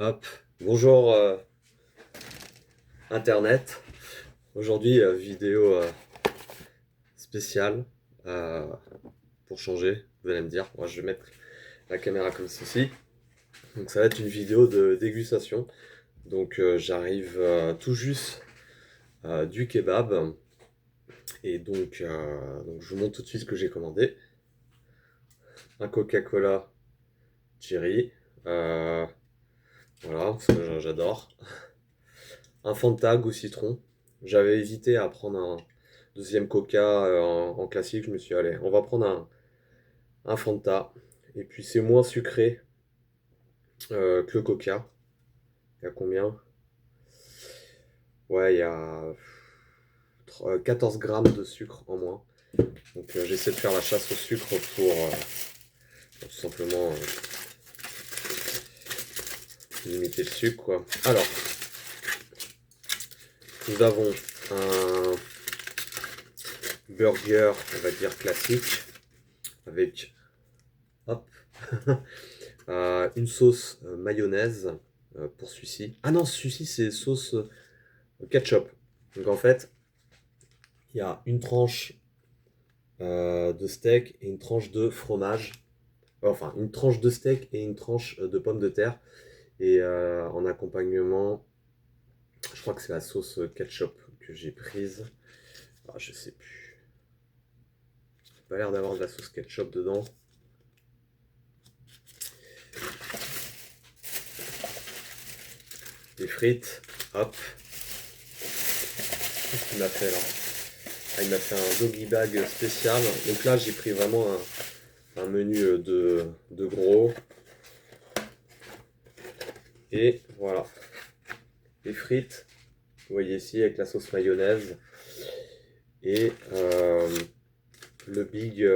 Hop, bonjour Internet. Aujourd'hui, vidéo spéciale euh, pour changer. Vous allez me dire, moi je vais mettre la caméra comme ceci. Donc ça va être une vidéo de dégustation. Donc j'arrive tout juste du kebab. Et donc je vous montre tout de suite ce que j'ai commandé. Un Coca-Cola Cherry. Euh, voilà, parce que j'adore. Un Fanta goût citron. J'avais hésité à prendre un deuxième Coca en classique. Je me suis dit, allez, on va prendre un Fanta. Et puis c'est moins sucré que le Coca. Il y a combien? Ouais, il y a 14 grammes de sucre en moins. Donc j'essaie de faire la chasse au sucre pour tout simplement limiter le sucre, quoi. Alors, nous avons un burger, on va dire classique, avec hop, une sauce mayonnaise pour celui-ci. Ah non, celui-ci c'est sauce ketchup. Donc en fait, il y a une tranche de steak et une tranche de fromage. Enfin, une tranche de steak et une tranche de pommes de terre. Et en accompagnement, je crois que c'est la sauce ketchup que j'ai prise. Ah, je sais plus. Il n'a pas l'air d'avoir de la sauce ketchup dedans. Des frites, hop. Qu'est-ce qu'il m'a fait là? Ah, il m'a fait un doggy bag spécial. Donc là, j'ai pris vraiment un menu de gros. Et voilà, les frites, vous voyez ici, avec la sauce mayonnaise. Et le big,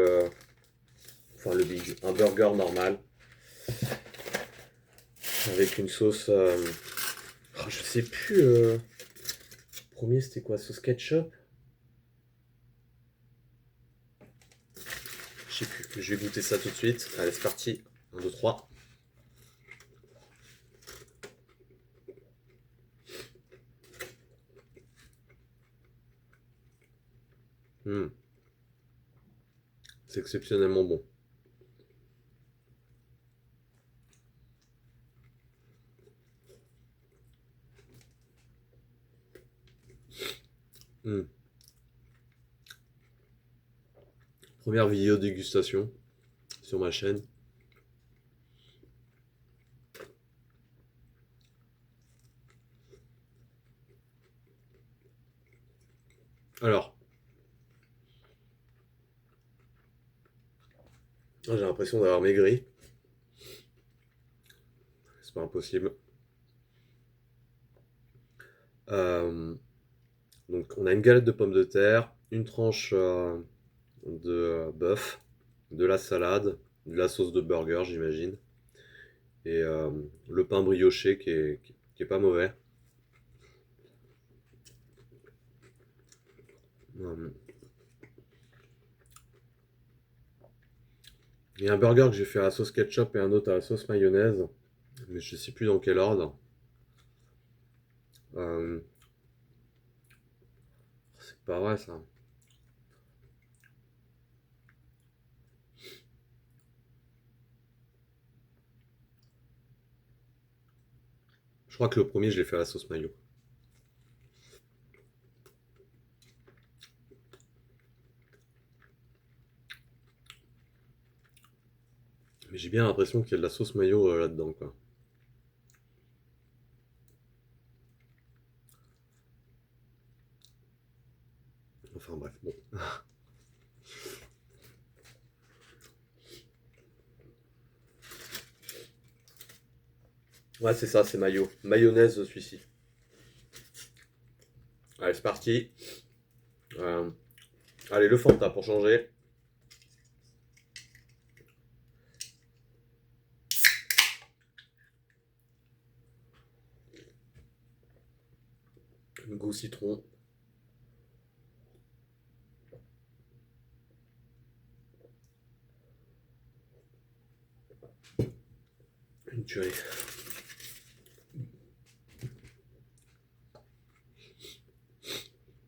un burger normal. Avec une sauce, oh, je sais plus, le premier c'était quoi, sauce ketchup? Je sais plus, je vais goûter ça tout de suite. Allez, c'est parti, 1, 2, 3. C'est exceptionnellement bon. Mm. Première vidéo dégustation sur ma chaîne. Alors, j'ai l'impression d'avoir maigri. C'est pas impossible. Euh, donc, on a une galette de pommes de terre, une tranche de bœuf, de la salade, de la sauce de burger, j'imagine, et le pain brioché qui est pas mauvais. Euh, Il y a un burger que j'ai fait à la sauce ketchup et un autre à la sauce mayonnaise, mais je sais plus dans quel ordre. Euh, c'est pas vrai ça. Je crois que le premier je l'ai fait à la sauce mayo. Mais j'ai bien l'impression qu'il y a de la sauce mayo là-dedans, quoi. Enfin bref, bon. Ouais, c'est ça, c'est mayo. Mayonnaise celui-ci. Allez, c'est parti. Euh, allez, le Fanta pour changer. Goût citron. Une tuerie.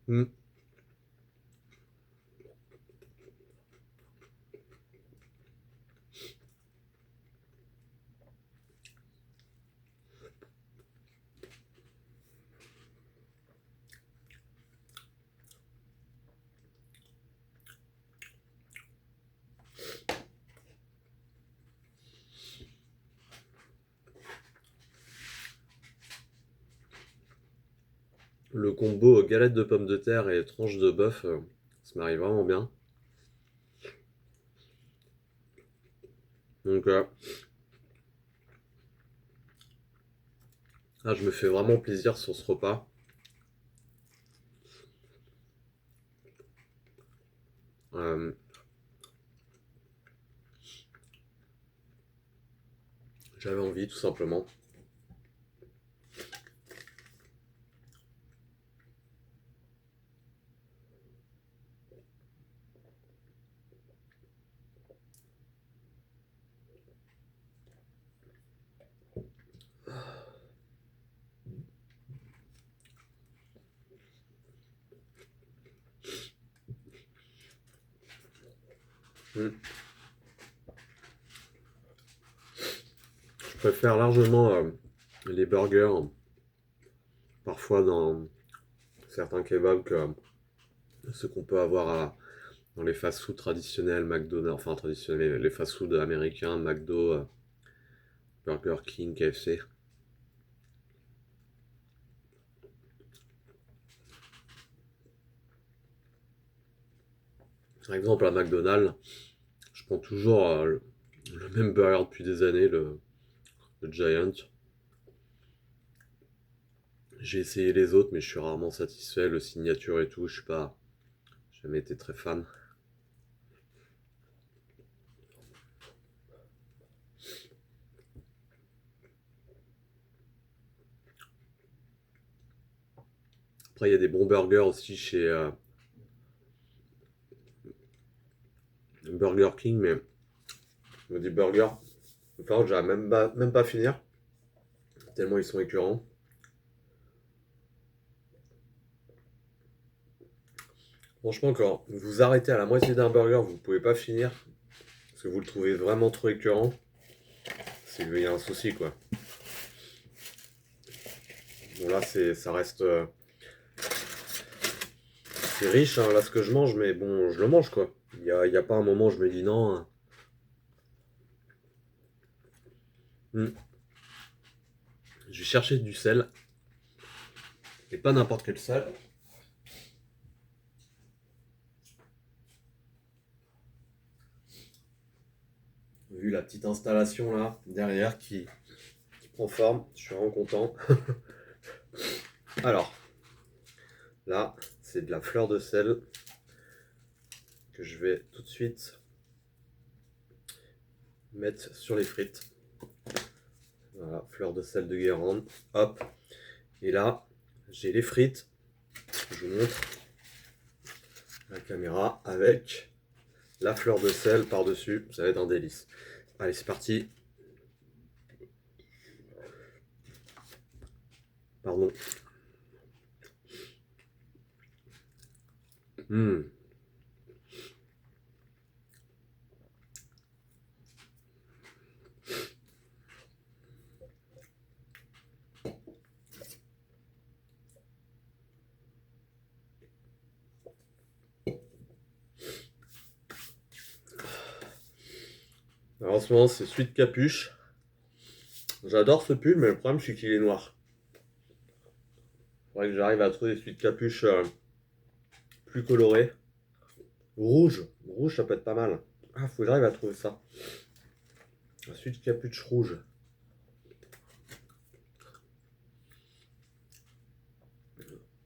Hmm. Le combo galette de pommes de terre et tranche de bœuf, ça m'arrive vraiment bien. Donc, je me fais vraiment plaisir sur ce repas. Euh, J'avais envie, tout simplement. Hmm. Je préfère largement les burgers, parfois dans certains kebabs, que ceux qu'on peut avoir dans les fast-food traditionnels, McDonald's, enfin traditionnels, les fast-food américains, McDo, Burger King, KFC. Par exemple, à McDonald's, je prends toujours le même burger depuis des années, le Giant. J'ai essayé les autres, mais je suis rarement satisfait. Le signature et tout, je suis pas, j'ai jamais été très fan. Après, il y a des bons burgers aussi chez Burger King, mais je me dis burger, enfin, j'arrive même pas à finir, tellement ils sont écœurants. Franchement, quand vous arrêtez à la moitié d'un burger, vous pouvez pas finir, parce que vous le trouvez vraiment trop écœurant, c'est qu'il y a un souci, quoi. Bon, là, ça reste. C'est riche, hein, là, ce que je mange, mais bon, je le mange, quoi. Il y a pas un moment où je me dis non, hein. Hmm. Je vais chercher du sel, et pas n'importe quel sel. Vu la petite installation là, derrière, qui prend forme, je suis vraiment content. Alors, là, c'est de la fleur de sel que je vais tout de suite mettre sur les frites. Voilà, fleur de sel de Guérande. Hop. Et là, j'ai les frites. Je vous montre la caméra avec la fleur de sel par-dessus. Ça va être un délice. Allez, c'est parti. Pardon. Mmh. Alors, en ce moment, c'est celui de capuche. J'adore ce pull, mais le problème, c'est qu'il est noir. Faudrait que j'arrive à trouver celui de capuche plus coloré. Rouge. Rouge, ça peut être pas mal. Ah, faut que j'arrive à trouver ça. Celui de capuche rouge.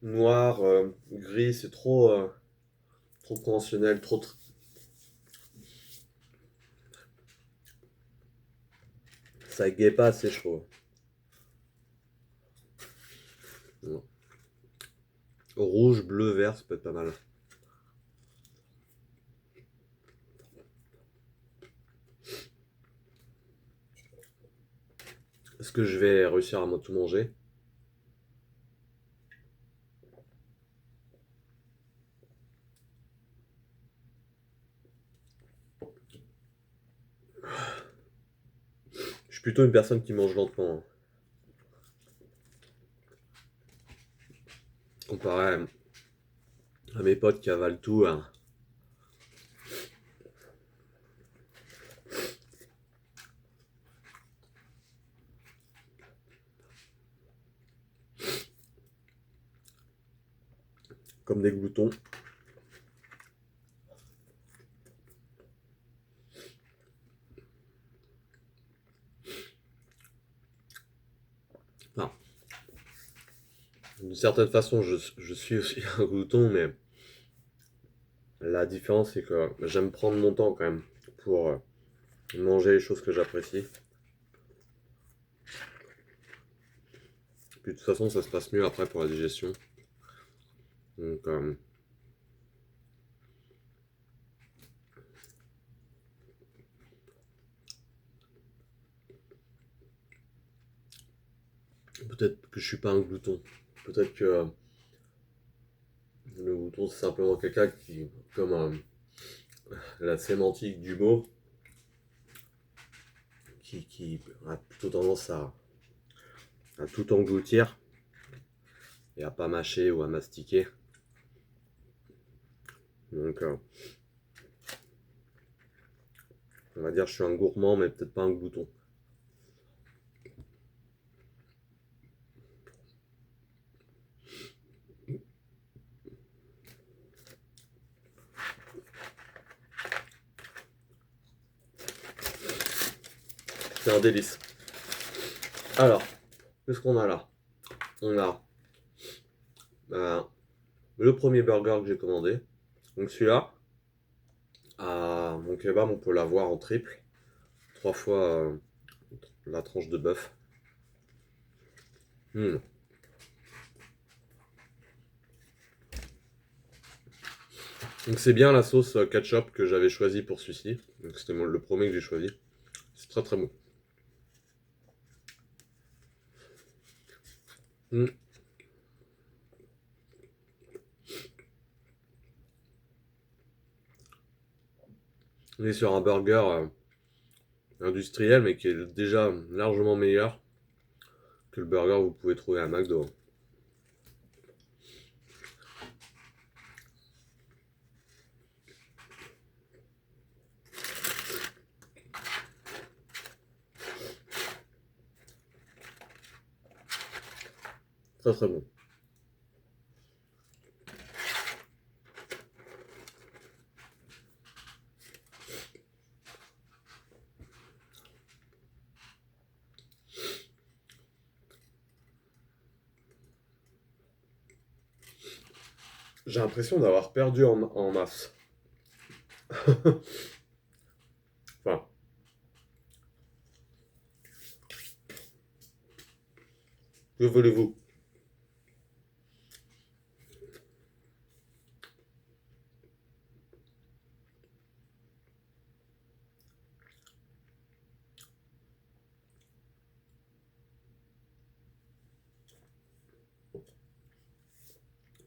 Noir, gris, c'est trop conventionnel, ça égaye pas assez, je trouve. Non. Rouge, bleu, vert, ça peut être pas mal. Est-ce que je vais réussir à tout manger? suis plutôt une personne qui mange lentement, hein. Comparé à mes potes qui avalent tout, hein. Comme des gloutons. Enfin, d'une certaine façon, je suis aussi un glouton, mais la différence, c'est que j'aime prendre mon temps quand même pour manger les choses que j'apprécie. Puis de toute façon, ça se passe mieux après pour la digestion. Donc, peut-être que je suis pas un glouton. Peut-être que le glouton, c'est simplement quelqu'un qui, comme la sémantique du mot, qui a plutôt tendance à tout engloutir et à pas mâcher ou à mastiquer. Donc, on va dire que je suis un gourmand, mais peut-être pas un glouton. C'est un délice. Alors, qu'est-ce qu'on a là? On a le premier burger que j'ai commandé. Donc celui-là, à mon kebab, on peut l'avoir en triple. 3 fois la tranche de bœuf. Hmm. Donc c'est bien la sauce ketchup que j'avais choisie pour celui-ci. Donc c'était le premier que j'ai choisi. C'est très très bon. Hmm. On est sur un burger industriel, mais qui est déjà largement meilleur que le burger que vous pouvez trouver à McDo. Très très bon. J'ai l'impression d'avoir perdu en masse. Enfin, que voulez-vous?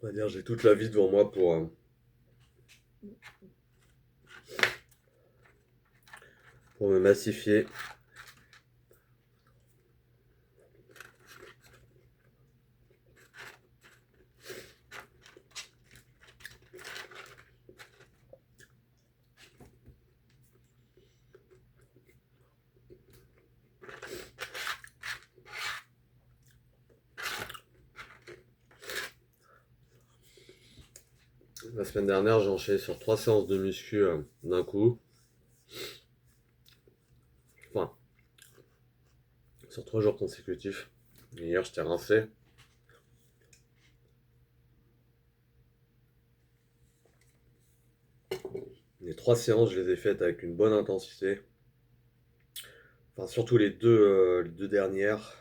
On va dire j'ai toute la vie devant moi pour me massifier. La semaine dernière, j'ai enchaîné sur 3 séances de muscu d'un coup. Enfin, sur 3 jours consécutifs. Et hier, j'étais rincé. Les 3 séances, je les ai faites avec une bonne intensité. Enfin, surtout les deux dernières,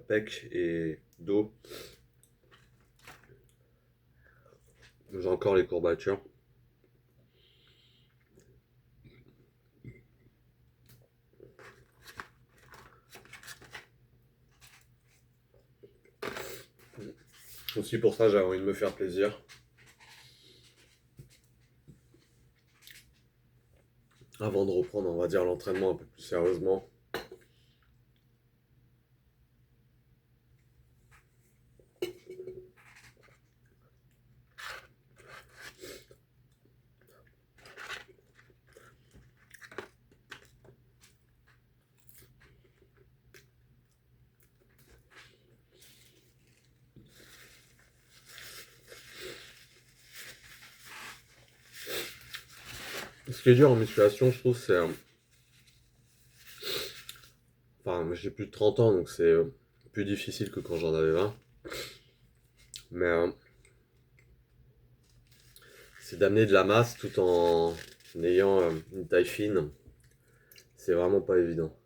pec et dos. J'ai encore les courbatures. Aussi pour ça, j'avais envie de me faire plaisir. Avant de reprendre, on va dire, l'entraînement un peu plus sérieusement. qui est dur en musculation, je trouve, c'est... Enfin, j'ai plus de 30 ans, donc c'est plus difficile que quand j'en avais 20. Mais c'est d'amener de la masse tout en ayant une taille fine. C'est vraiment pas évident.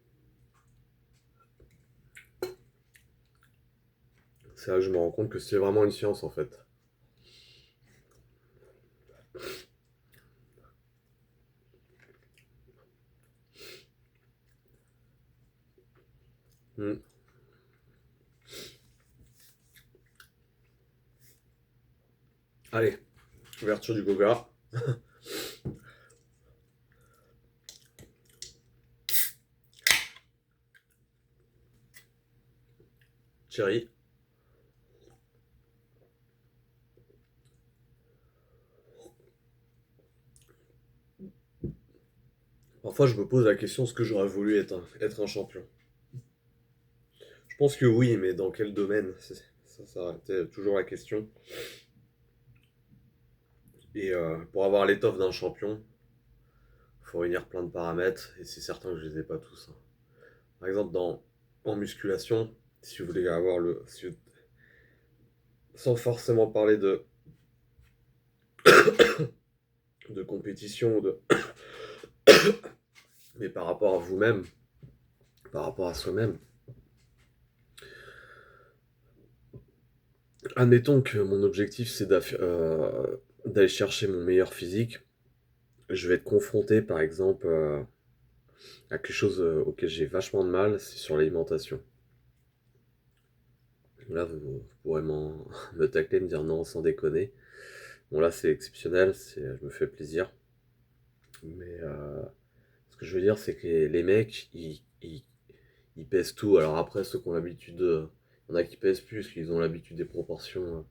C'est là que je me rends compte que c'est vraiment une science en fait. Hmm. Allez, ouverture du Goga. Cherry. Parfois, je me pose la question est-ce que j'aurais voulu être un champion. Je pense que oui, mais dans quel domaine ça aurait été toujours la question. Et pour avoir l'étoffe d'un champion, il faut réunir plein de paramètres, et c'est certain que je les ai pas tous, hein. Par exemple, en musculation, si vous voulez avoir sans forcément parler de compétition, mais par rapport à vous-même, par rapport à soi-même. Admettons que mon objectif c'est d'aller chercher mon meilleur physique. Je vais être confronté par exemple à quelque chose auquel j'ai vachement de mal, c'est sur l'alimentation. Là, vous pourrez me tacler, me dire non, sans déconner. Bon, là, c'est exceptionnel, je me fais plaisir. Mais ce que je veux dire, c'est que les mecs, ils pèsent tout. Alors après, ceux qui ont l'habitude, il y en a qui pèsent plus, qu'ils ont l'habitude des proportions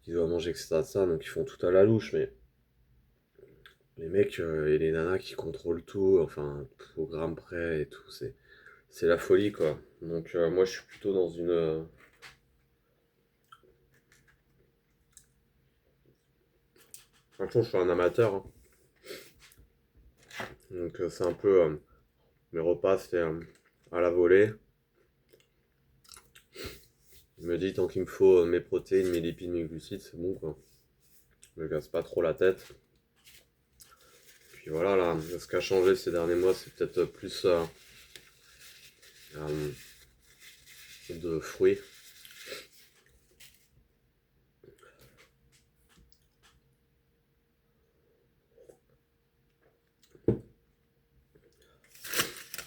qu'ils doivent manger, etc. Ça, donc ils font tout à la louche. Mais les mecs et les nanas qui contrôlent tout, enfin, au gramme près et tout, c'est la folie, quoi. Donc moi, je suis plutôt dans une... Franchement, je suis un amateur, hein. Donc c'est un peu... mes repas, c'est à la volée. Je me dis, tant qu'il me faut mes protéines, mes lipides, mes glucides, c'est bon, quoi. Je me casse pas trop la tête. Puis voilà, là, ce qui a changé ces derniers mois, c'est peut-être plus euh, de fruits.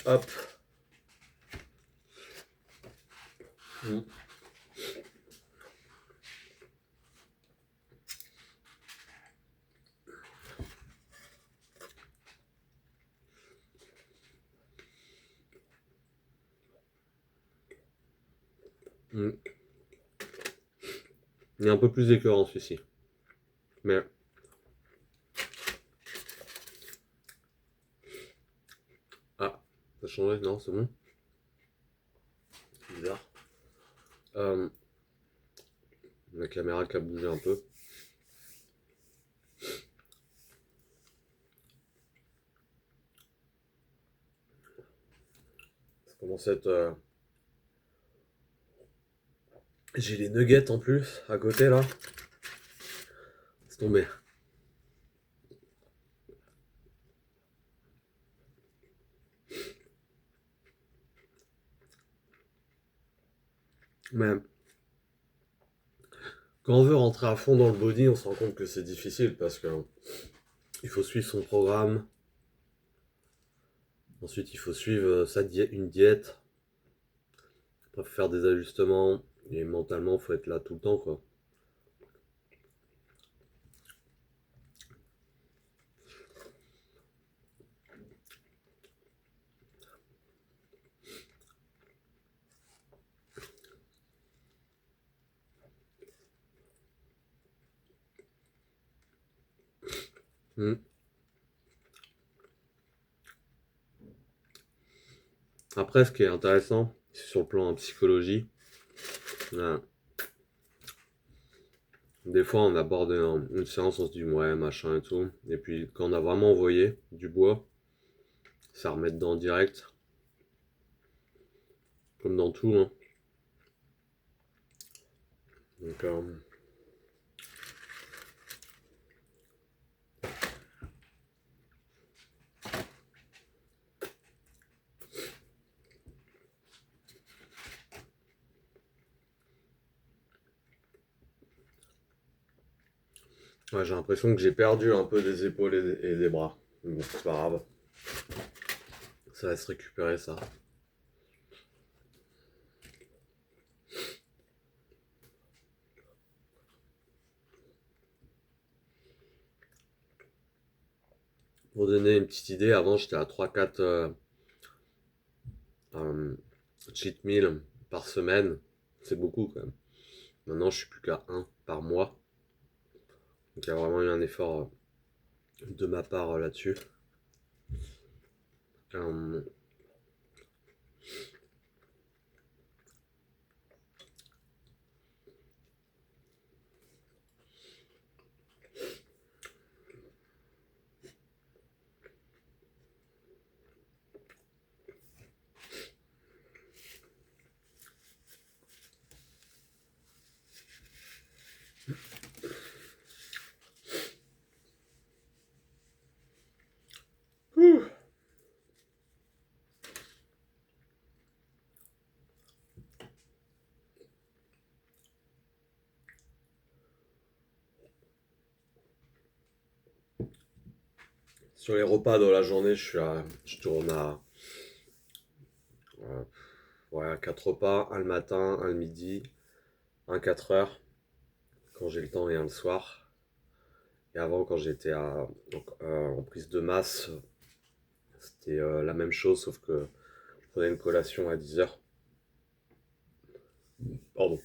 Hop. Mm. Mm. Il y a un peu plus d'écœurance ici. Mais... Ah, ça a changé? Non, c'est bon. Bizarre. Euh, la caméra qui a bougé un peu. Ça commence à être... J'ai les nuggets en plus, à côté, là. C'est tombé. Mais... Quand on veut rentrer à fond dans le body, on se rend compte que c'est difficile parce que il faut suivre son programme. Ensuite, il faut suivre une diète. Après, faut faire des ajustements. Et mentalement, faut être là tout le temps, quoi. Mm. Après, ce qui est intéressant, c'est sur le plan en psychologie. euh, Des fois, on aborde une séance, on se dit ouais, machin et tout. Et puis, quand on a vraiment envoyé du bois, ça remet dedans direct, comme dans tout, hein. Donc, ouais, j'ai l'impression que j'ai perdu un peu des épaules et des bras. Mais bon, c'est pas grave. Ça va se récupérer, ça. Pour donner une petite idée, avant, j'étais à 3-4 euh, cheat meals par semaine. C'est beaucoup, quand même. Maintenant, je suis plus qu'à un par mois. Donc, il y a vraiment eu un effort de ma part là-dessus. Euh, Sur les repas de la journée, je tourne à ouais, 4 repas, un le matin, un le midi, un 4 heures, quand j'ai le temps, et un le soir. Et avant, quand j'étais en prise de masse, c'était la même chose, sauf que je prenais une collation à 10 heures. Pardon.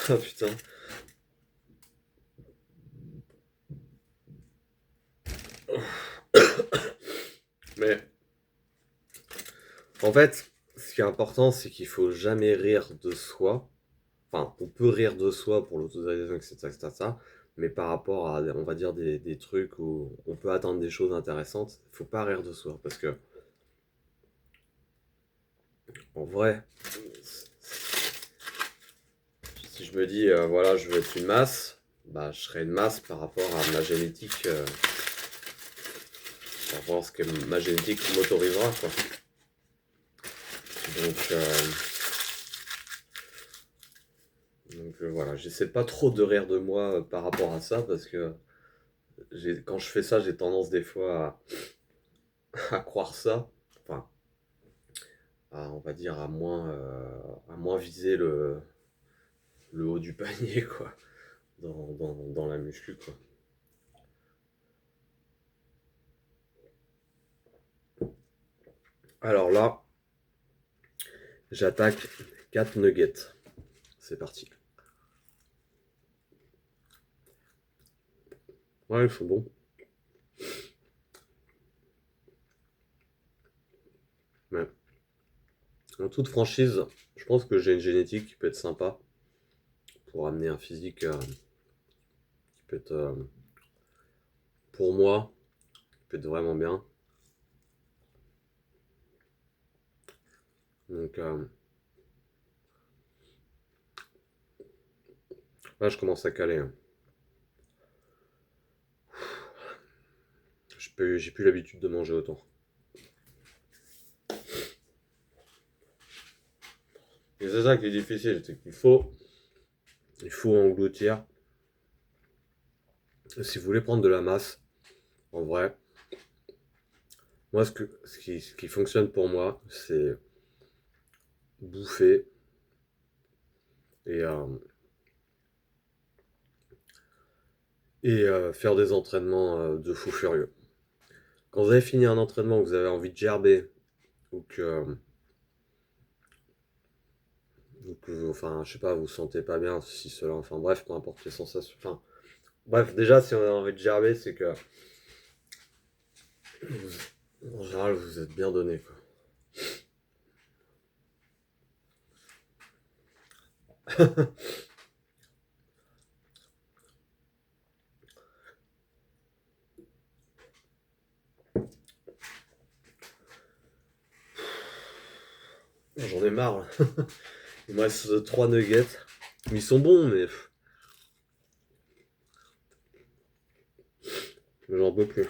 Ah putain. Mais en fait, ce qui est important, c'est qu'il faut jamais rire de soi. Enfin, on peut rire de soi pour l'autorisation, etc., etc., mais par rapport à, on va dire, des trucs où on peut attendre des choses intéressantes, faut pas rire de soi. Parce que, en vrai, si je me dis, voilà, je veux être une masse, bah, je serai une masse par rapport à ma génétique, par rapport à ce que ma génétique m'autorisera, quoi. Donc, voilà, j'essaie pas trop de rire de moi par rapport à ça, parce que quand je fais ça, j'ai tendance des fois à croire ça. Enfin, on va dire, à moins viser le haut du panier, quoi, dans la muscu, quoi. Alors là, j'attaque 4 nuggets. C'est parti. Ouais, ils sont bons. Ouais. En toute franchise, je pense que j'ai une génétique qui peut être sympa pour amener un physique qui peut être, pour moi, qui peut être vraiment bien. Donc là, je commence à caler, hein. J'ai plus l'habitude de manger autant. Et c'est ça qui est difficile, c'est il faut engloutir. Si vous voulez prendre de la masse, en vrai, moi, ce qui fonctionne pour moi, c'est bouffer et, faire des entraînements de fou furieux. Quand vous avez fini un entraînement, que vous avez envie de gerber, ou enfin, je sais pas, vous vous sentez pas bien, si cela, enfin bref, peu importe les sensations. Enfin, bref, déjà, si on a envie de gerber, c'est que en général, vous êtes bien donné, quoi. J'en ai marre là. Il me reste 3 nuggets. Ils sont bons, mais j'en peux plus.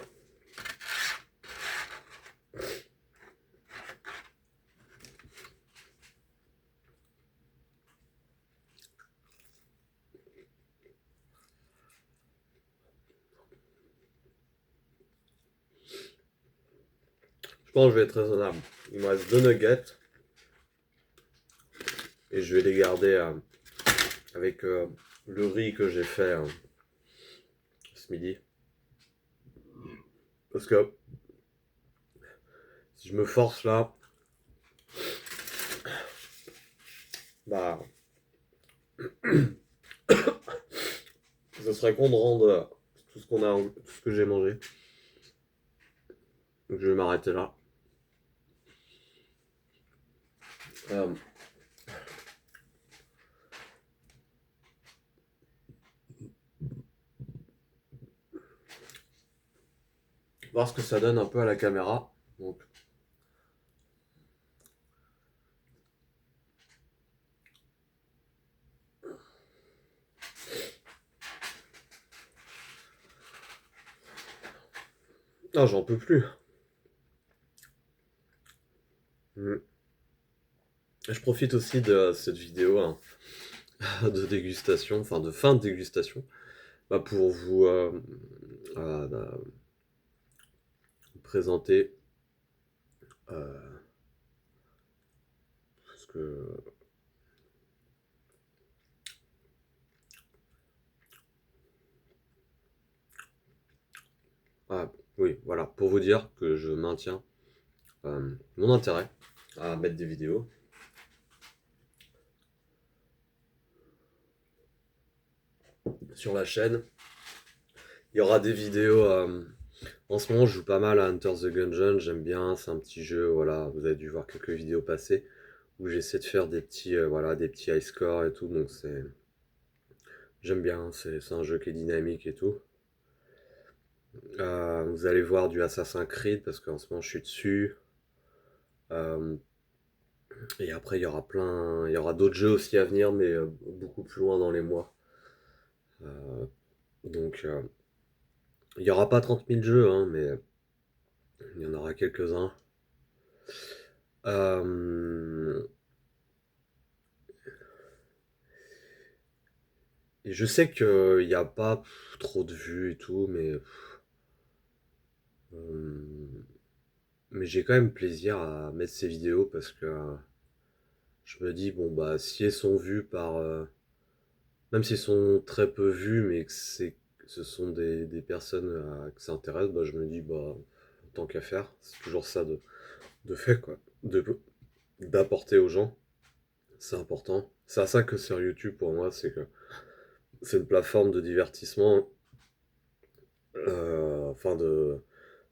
Je pense que je vais être raisonnable. Il me reste 2 nuggets et je vais les garder avec le riz que j'ai fait ce midi. Parce que si je me force là, bah, ce serait con de rendre tout ce tout ce que j'ai mangé. Donc je vais m'arrêter là. Euh, Voir ce que ça donne un peu à la caméra. Donc, ah, j'en peux plus. Mm. Je profite aussi de cette vidéo hein, de dégustation, enfin de fin de dégustation, bah, pour vous bah, présenter ce que. Ah, oui, voilà, pour vous dire que je maintiens mon intérêt à mettre des vidéos. Sur la chaîne. Il y aura des vidéos. En ce moment, je joue pas mal à Enter the Gungeon. J'aime bien. C'est un petit jeu. Voilà, vous avez dû voir quelques vidéos passer où j'essaie de faire des petits, voilà, des petits high scores et tout. Donc j'aime bien. C'est un jeu qui est dynamique et tout. Vous allez voir du Assassin's Creed parce qu'en ce moment, je suis dessus. Euh, et après, il y aura d'autres jeux aussi à venir, mais beaucoup plus loin dans les mois. Euh, donc, il y aura pas 30 000 jeux, hein, mais il y en aura quelques-uns. Euh, et je sais qu'il n'y a pas trop de vues et tout, euh, mais j'ai quand même plaisir à mettre ces vidéos parce que je me dis, bon, bah, si elles sont vues par. Même si elles sont très peu vues, mais que ce sont des personnes que ça intéresse, bah, je me dis, bah, tant qu'à faire, c'est toujours ça de fait, quoi. D'apporter aux gens, c'est important. C'est à ça que sur YouTube, pour moi, c'est que c'est une plateforme de divertissement, enfin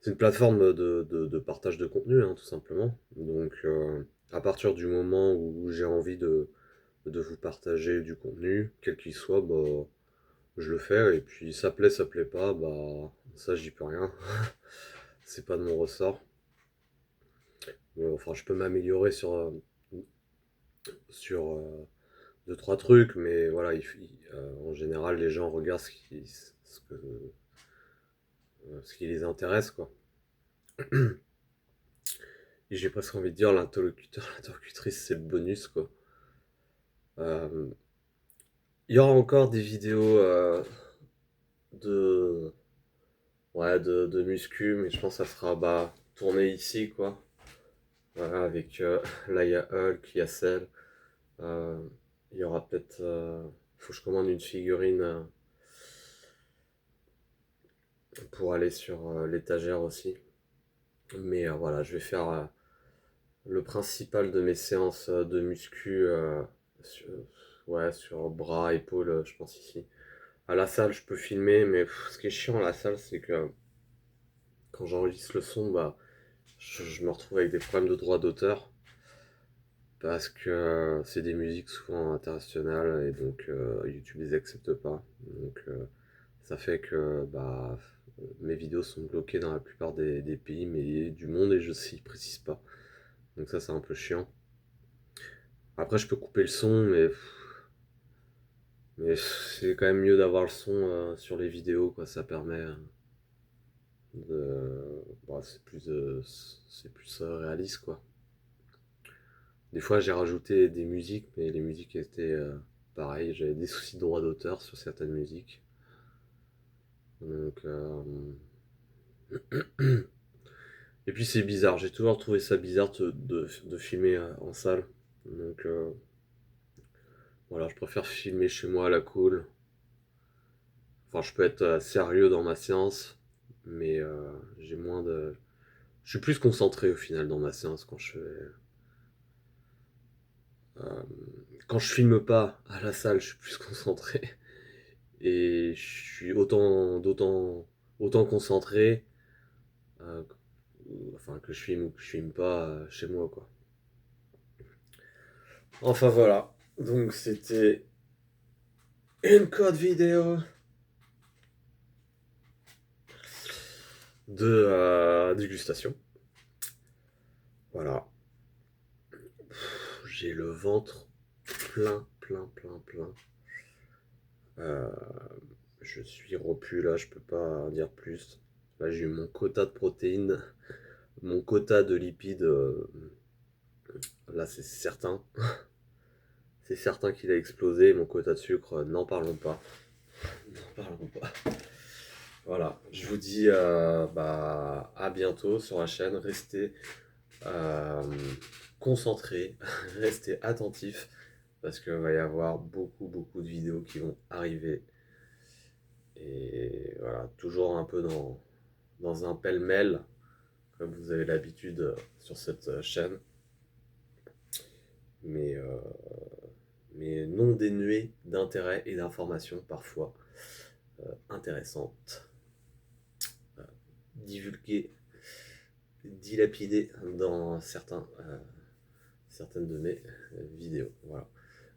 c'est une plateforme de partage de contenu, hein, tout simplement. Donc, à partir du moment où j'ai envie de vous partager du contenu, quel qu'il soit, bah, je le fais. Et puis, ça plaît pas, bah, ça, j'y peux rien. C'est pas de mon ressort. Enfin, je peux m'améliorer sur deux, trois trucs, mais voilà, en général, les gens regardent ce qui les intéresse, quoi. Et j'ai presque envie de dire l'interlocuteur, l'interlocutrice, c'est le bonus, quoi. Euh, Il y aura encore des vidéos de, ouais, de muscu, mais je pense que ça sera bah, tourné ici, quoi. Voilà, avec là, il y a Hulk, il y a Cell. Euh, il y aura peut-être. Faut que je commande une figurine pour aller sur l'étagère aussi. Mais voilà, je vais faire le principal de mes séances de muscu sur, ouais, sur bras, épaules, je pense ici. À la salle, je peux filmer, mais ce qui est chiant à la salle, c'est que quand j'enregistre le son, bah, je me retrouve avec des problèmes de droit d'auteur parce que c'est des musiques souvent internationales et donc YouTube les accepte pas. Donc ça fait que bah, mes vidéos sont bloquées dans la plupart des pays mais du monde et je s'y précise pas. Donc ça c'est un peu chiant. Après je peux couper le son mais c'est quand même mieux d'avoir le son sur les vidéos quoi. Ça permet bon, c'est plus réaliste quoi. Des fois, j'ai rajouté des musiques, mais les musiques étaient pareilles. J'avais des soucis de droit d'auteur sur certaines musiques. Donc, et puis c'est bizarre. J'ai toujours trouvé ça bizarre de filmer en salle. Donc voilà, je préfère filmer chez moi à la cool. Enfin, je peux être sérieux dans ma séance, mais j'ai moins de. Je suis plus concentré au final dans ma séance euh, quand je filme pas à la salle. Je suis plus concentré. Et je suis autant concentré, euh, enfin que je filme ou que je filme pas chez moi quoi. Enfin voilà, donc c'était une code vidéo de dégustation. Voilà, j'ai le ventre plein. Euh, je suis repu là, je peux pas dire plus. Là j'ai eu mon quota de protéines, mon quota de lipides, là c'est certain. C'est certain qu'il a explosé. Mon quota de sucre, n'en parlons pas. N'en parlons pas. Voilà, je vous dis bah, à bientôt sur la chaîne. Restez euh, concentrés, restez attentifs parce qu'il va y avoir beaucoup de vidéos qui vont arriver. Et voilà, toujours un peu dans un pêle-mêle, comme vous avez l'habitude sur cette chaîne, mais, euh, mais non dénué d'intérêt et d'informations parfois intéressantes, divulguées, dilapidées dans certaines de mes vidéos. Voilà.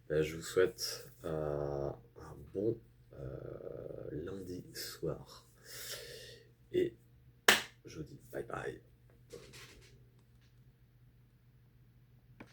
Je vous souhaite un bon lundi soir et je vous dis bye bye.